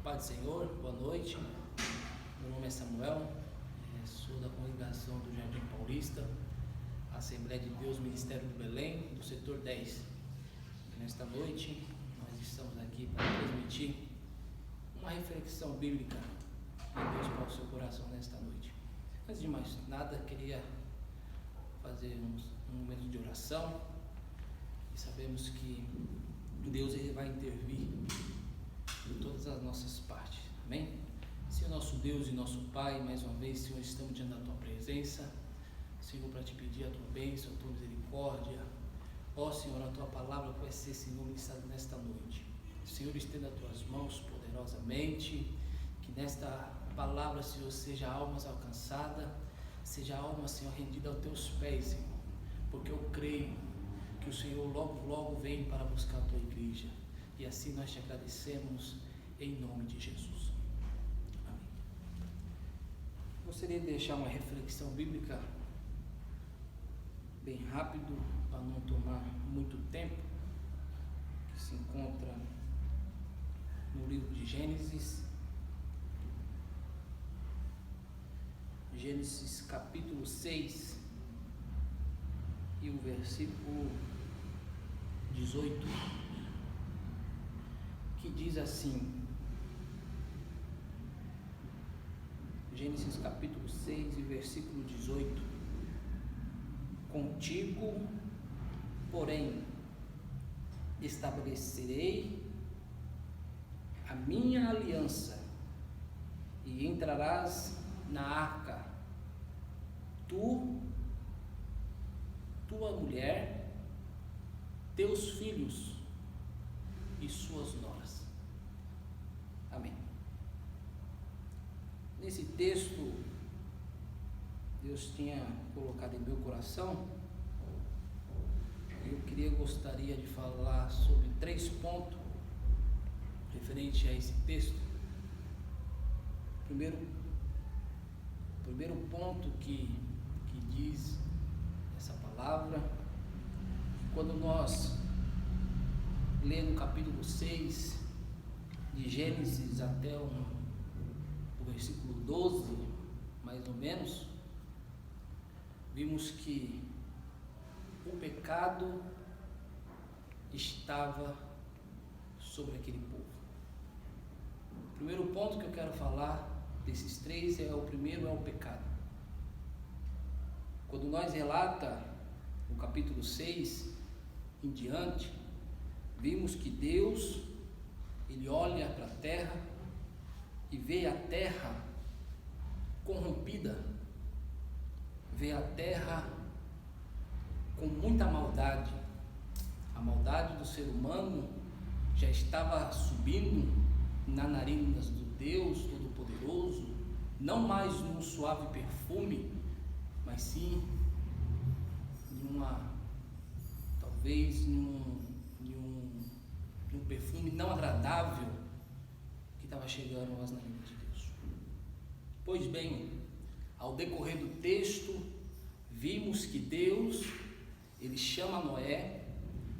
Paz do Senhor, boa noite. Meu nome é Samuel, sou da congregação do Jardim Paulista, Assembleia de Deus, Ministério do Belém, do setor 10. Nesta noite, nós estamos aqui para transmitir uma reflexão bíblica de Deus para o seu coração nesta noite. Antes de mais nada, queria fazer um momento de oração e sabemos que Deus ele vai intervir em todas as nossas partes, amém? Senhor nosso Deus e nosso Pai, mais uma vez, Senhor, estamos diante da Tua presença, Senhor, para te pedir a Tua bênção, a Tua misericórdia, ó Senhor, a Tua palavra vai ser, Senhor, ministrada nesta noite. Senhor, estenda as Tuas mãos poderosamente, que nesta palavra, Senhor, seja almas alcançadas, seja alma, Senhor, rendida aos Teus pés, Senhor, porque eu creio que o Senhor logo vem para buscar a Tua igreja, e assim nós te agradecemos em nome de Jesus. Amém. Gostaria de deixar uma reflexão bíblica bem rápido, para não tomar muito tempo, que se encontra no livro de Gênesis, capítulo 6 e o versículo 18, que diz assim, Gênesis capítulo 6 e versículo 18: Contigo, porém, estabelecerei a minha aliança, e entrarás na arca, tu, tua mulher, teus filhos e suas noras. Amém. Nesse texto, Deus tinha colocado em meu coração, gostaria de falar sobre 3 pontos referente a esse texto. Primeiro ponto que diz essa palavra, quando nós lemos o capítulo 6 de Gênesis até o versículo 12, mais ou menos, vimos que o pecado estava sobre aquele povo. O primeiro ponto que eu quero falar desses 3 o primeiro é o pecado. Quando nós relata o capítulo 6 em diante, vimos que Deus, ele olha para a terra e vê a terra corrompida, vê a terra com muita maldade. A maldade do ser humano já estava subindo na narinas do Deus Todo-Poderoso, não mais num suave perfume, mas sim talvez num perfume não agradável que estava chegando às narinas de Deus. Pois bem, ao decorrer do texto, vimos que Deus, ele chama Noé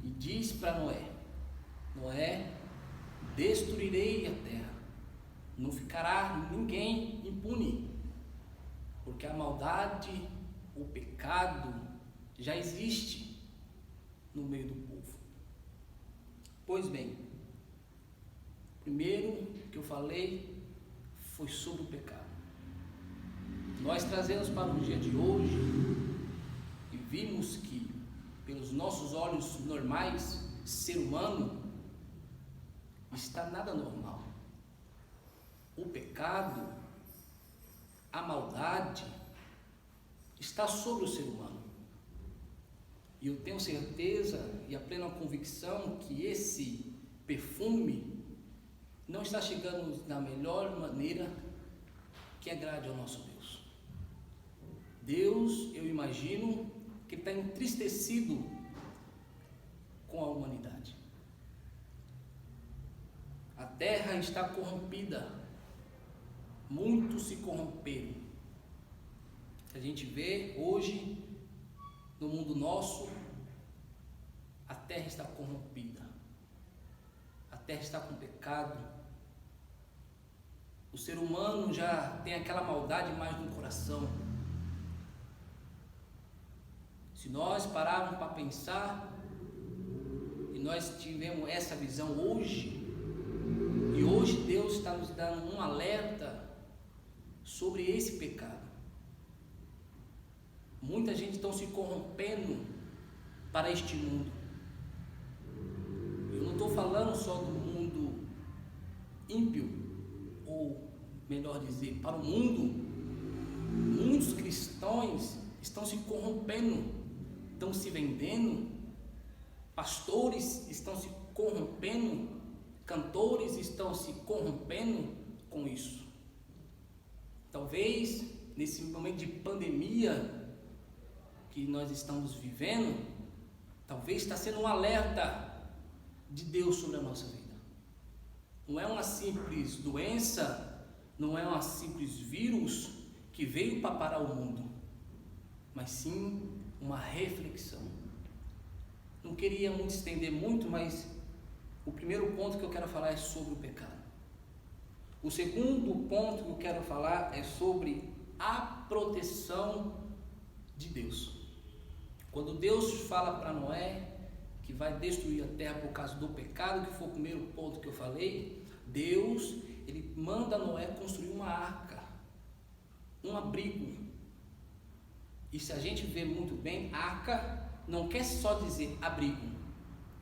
e diz para Noé, destruirei a terra, não ficará ninguém impune, porque a maldade, o pecado já existe no meio do povo. Pois bem, primeiro que eu falei foi sobre o pecado. Nós trazemos para o dia de hoje e vimos que, pelos nossos olhos normais, ser humano, está nada normal. O pecado, a maldade, está sobre o ser humano. E eu tenho certeza e a plena convicção que esse perfume não está chegando da melhor maneira que agrade ao nosso Deus. Deus, eu imagino que está entristecido com a humanidade. A terra está corrompida, muitos se corromperam. A gente vê hoje no mundo nosso, a terra está corrompida, a terra está com pecado, O ser humano já tem aquela maldade mais no coração. Se nós pararmos para pensar, e nós tivemos essa visão hoje, e hoje Deus está nos dando um alerta sobre esse pecado. Muita gente está se corrompendo para este mundo. Eu não estou falando só do mundo ímpio, ou melhor dizer, para o mundo. Muitos cristãos estão se corrompendo, estão se vendendo, pastores estão se corrompendo, cantores estão se corrompendo com isso. Talvez nesse momento de pandemia que nós estamos vivendo, talvez está sendo um alerta de Deus sobre a nossa vida. Não é uma simples doença, não é uma simples vírus que veio para parar o mundo, mas sim uma reflexão. Não queria muito estender muito, mas o primeiro ponto que eu quero falar é sobre o pecado. O segundo ponto que eu quero falar é sobre a proteção de Deus. Quando Deus fala para Noé que vai destruir a terra por causa do pecado, que foi o primeiro ponto que eu falei, Deus, ele manda Noé construir uma arca, um abrigo. E se a gente vê muito bem, arca não quer só dizer abrigo,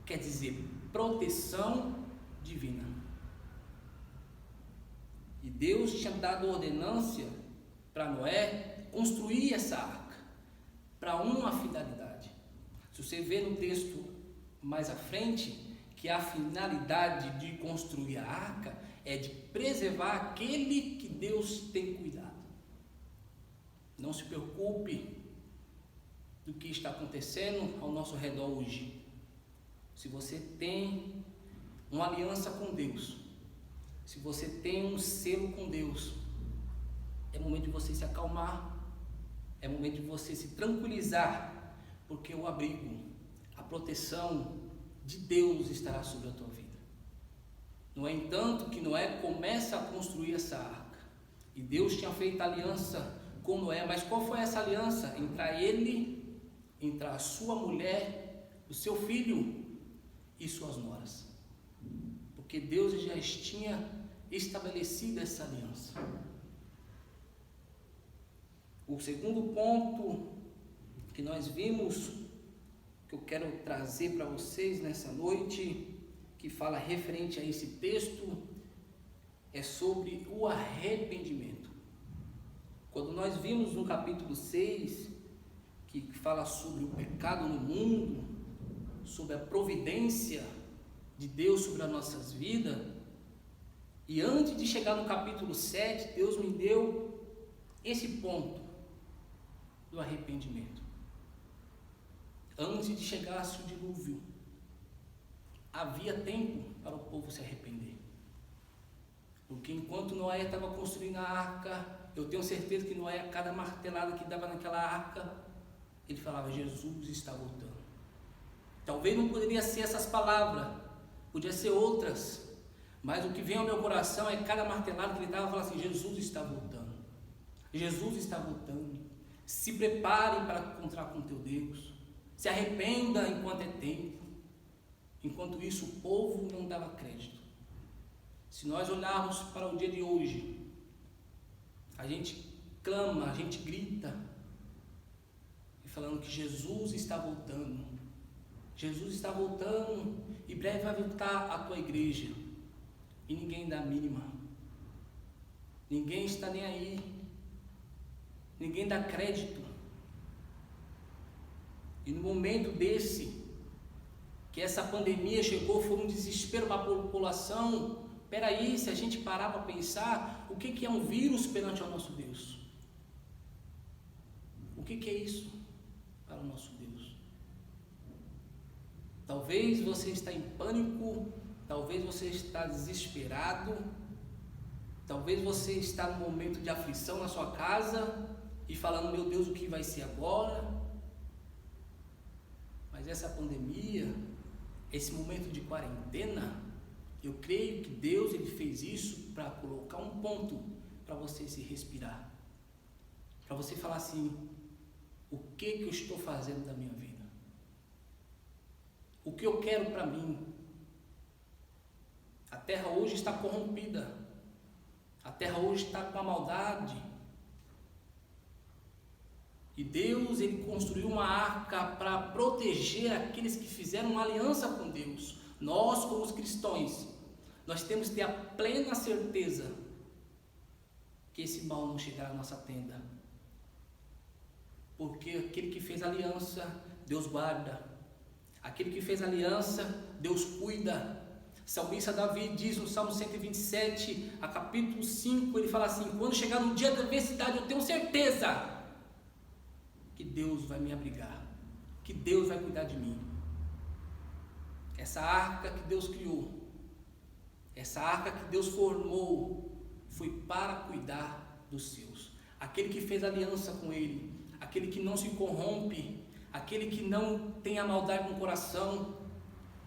quer dizer proteção divina. E Deus tinha dado ordenância para Noé construir essa arca para uma finalidade. Se você vê no texto mais à frente, que a finalidade de construir a arca é de preservar aquele que Deus tem cuidado. Não se preocupe do que está acontecendo ao nosso redor hoje. Se você tem uma aliança com Deus, se você tem um selo com Deus, é momento de você se acalmar, é momento de você se tranquilizar, porque o abrigo, a proteção de Deus estará sobre a tua vida. No entanto, que Noé começa a construir essa arca, e Deus tinha feito aliança com Noé, mas qual foi essa aliança? Entre ele, entre a sua mulher, o seu filho e suas noras, porque Deus já tinha estabelecido essa aliança. O segundo ponto que nós vimos, que eu quero trazer para vocês nessa noite, que fala referente a esse texto, é sobre o arrependimento. Quando nós vimos no capítulo 6, que fala sobre o pecado no mundo, sobre a providência de Deus sobre as nossas vidas, e antes de chegar no capítulo 7, Deus me deu esse ponto do arrependimento. Antes de chegar o dilúvio, havia tempo para o povo se arrepender. Porque enquanto Noé estava construindo a arca, eu tenho certeza que Noé, a cada martelada que dava naquela arca, ele falava: Jesus está voltando. Talvez não poderia ser essas palavras, podia ser outras, mas o que vem ao meu coração é cada martelada que ele dava, falava assim: Jesus está voltando, Jesus está voltando. Se prepare para encontrar com teu Deus, se arrependa enquanto é tempo. Enquanto isso, o povo não dava crédito. Se nós olharmos para o dia de hoje, a gente clama, a gente grita, e falando que Jesus está voltando. Jesus está voltando, e breve vai voltar a tua igreja. E ninguém dá a mínima. Ninguém está nem aí. Ninguém dá crédito. E no momento desse, que essa pandemia chegou, foi um desespero para a população. Peraí, se a gente parar para pensar, o que é um vírus perante ao nosso Deus? O que é isso para o nosso Deus? Talvez você está em pânico, talvez você está desesperado, talvez você está num momento de aflição na sua casa e falando: meu Deus, o que vai ser agora? Mas essa pandemia, esse momento de quarentena, Eu creio que Deus ele fez isso para colocar um ponto para você se respirar. Para você falar assim, o que eu estou fazendo da minha vida? O que eu quero para mim? A terra hoje está corrompida. A terra hoje está com a maldade. E Deus ele construiu uma arca para proteger aqueles que fizeram uma aliança com Deus. Nós, como os cristãos, nós temos que ter a plena certeza que esse mal não chegará à nossa tenda. Porque aquele que fez aliança, Deus guarda. Aquele que fez aliança, Deus cuida. Salmista Davi diz no Salmo 127, a capítulo 5, ele fala assim: quando chegar no dia da adversidade, eu tenho certeza que Deus vai me abrigar, que Deus vai cuidar de mim. Essa arca que Deus criou, essa arca que Deus formou, foi para cuidar dos seus. Aquele que fez aliança com Ele, aquele que não se corrompe, aquele que não tem a maldade no coração,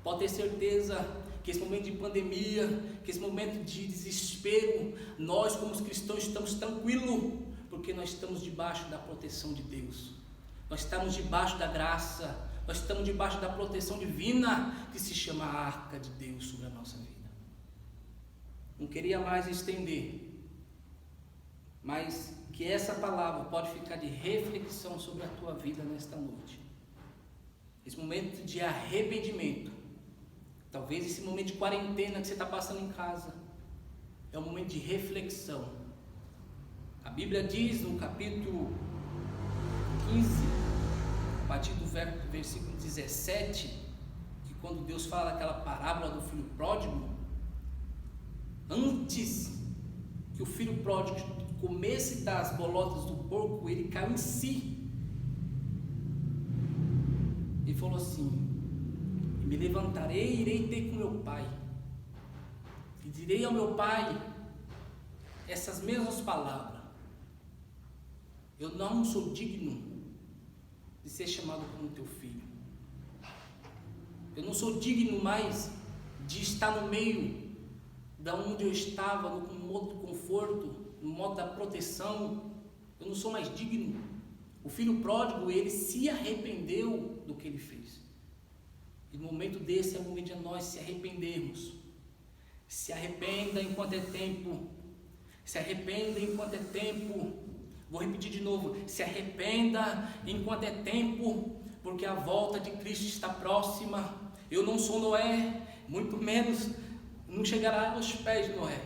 pode ter certeza que esse momento de pandemia, que esse momento de desespero, nós como os cristãos estamos tranquilos, porque nós estamos debaixo da proteção de Deus, nós estamos debaixo da graça, nós estamos debaixo da proteção divina, que se chama a arca de Deus sobre a nossa vida. Não queria mais estender, mas que essa palavra pode ficar de reflexão sobre a tua vida nesta noite. Esse momento de arrependimento, talvez esse momento de quarentena que você está passando em casa, é um momento de reflexão. A Bíblia diz no capítulo 15, a partir do versículo 17, que quando Deus fala aquela parábola do filho pródigo, antes que o filho pródigo comesse das bolotas do porco, ele caiu em si. Ele falou assim: me levantarei e irei ter com meu pai, e direi ao meu pai essas mesmas palavras: eu não sou digno de ser chamado como teu filho, eu não sou digno mais de estar no meio da onde eu estava, no modo do conforto, no modo da proteção. Eu não sou mais digno. O filho pródigo, ele se arrependeu do que ele fez. E no momento desse é o momento de nós se arrependermos. Se arrependa enquanto é tempo. Se arrependa enquanto é tempo. Vou repetir de novo: se arrependa enquanto é tempo, porque a volta de Cristo está próxima. Eu não sou Noé, muito menos não chegará aos pés de Noé,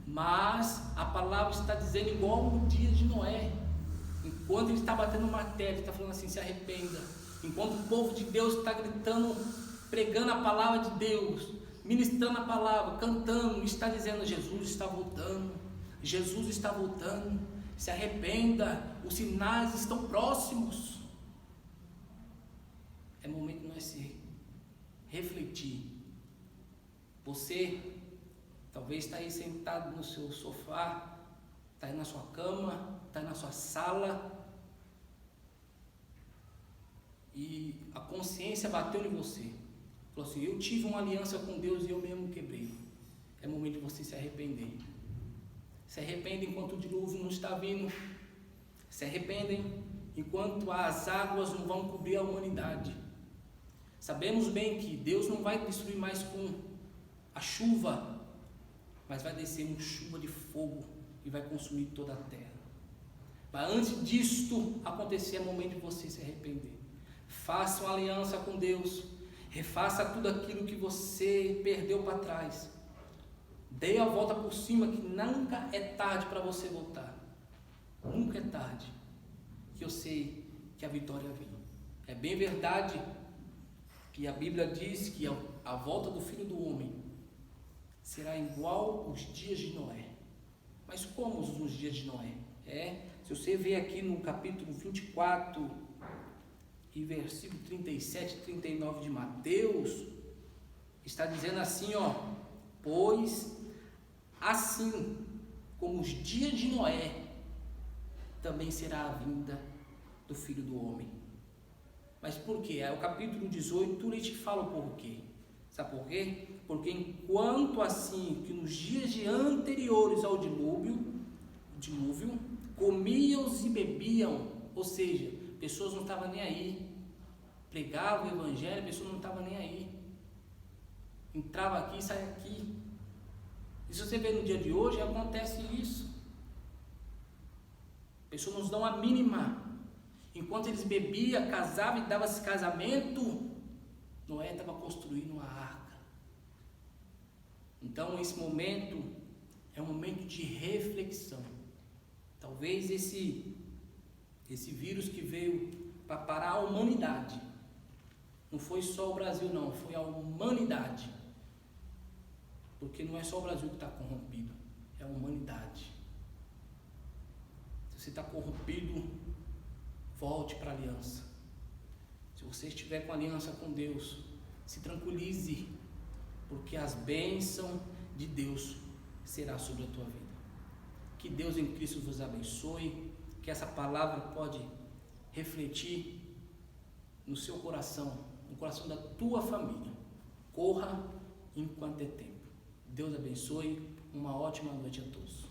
mas a palavra está dizendo igual no dia de Noé. Enquanto ele está batendo o martelo, ele está falando assim: se arrependa. Enquanto o povo de Deus está gritando, pregando a palavra de Deus, ministrando a palavra, cantando, está dizendo: Jesus está voltando, Jesus está voltando, se arrependa, os sinais estão próximos. É momento de nós se refletir. Você talvez está aí sentado no seu sofá, está aí na sua cama, está aí na sua sala, e a consciência bateu em você. Falou assim: eu tive uma aliança com Deus e eu mesmo quebrei. É momento de você se arrepender. Se arrependa enquanto o dilúvio não está vindo. Se arrependem enquanto as águas não vão cobrir a humanidade. Sabemos bem que Deus não vai destruir mais com a chuva, mas vai descer uma chuva de fogo e vai consumir toda a terra. Mas antes disto acontecer, é momento de você se arrepender. Faça uma aliança com Deus, refaça tudo aquilo que você perdeu para trás, dê a volta por cima, que nunca é tarde para você voltar. Nunca é tarde, que eu sei que a vitória vem. É bem verdade que a Bíblia diz que a volta do Filho do Homem será igual os dias de Noé. Mas como os dias de Noé? Se você ver aqui no capítulo 24 e versículo 37 e 39 de Mateus, está dizendo assim, pois assim como os dias de Noé, também será a vinda do Filho do Homem. Mas por quê? O capítulo 18 ele te fala o porquê. Sabe por quê? Porque enquanto assim que nos dias anteriores ao dilúvio, comiam e bebiam, ou seja, pessoas não estavam nem aí, pregavam o evangelho, pessoas não estavam nem aí, entrava aqui e saia aqui. E se você vê no dia de hoje, acontece isso. Pessoas nos dão a mínima. Enquanto eles bebiam, casavam e davam esse casamento, Noé estava construindo uma arca. Então esse momento é um momento de reflexão. Talvez esse vírus que veio para parar a humanidade, não foi só o Brasil não, foi a humanidade. Porque não é só o Brasil que está corrompido, é a humanidade. Se você está corrompido, volte para a aliança. Se você estiver com aliança com Deus, se tranquilize, porque as bênçãos de Deus será sobre a tua vida. Que Deus em Cristo vos abençoe, que essa palavra pode refletir no seu coração, no coração da tua família. Corra enquanto é tempo. Deus abençoe, uma ótima noite a todos.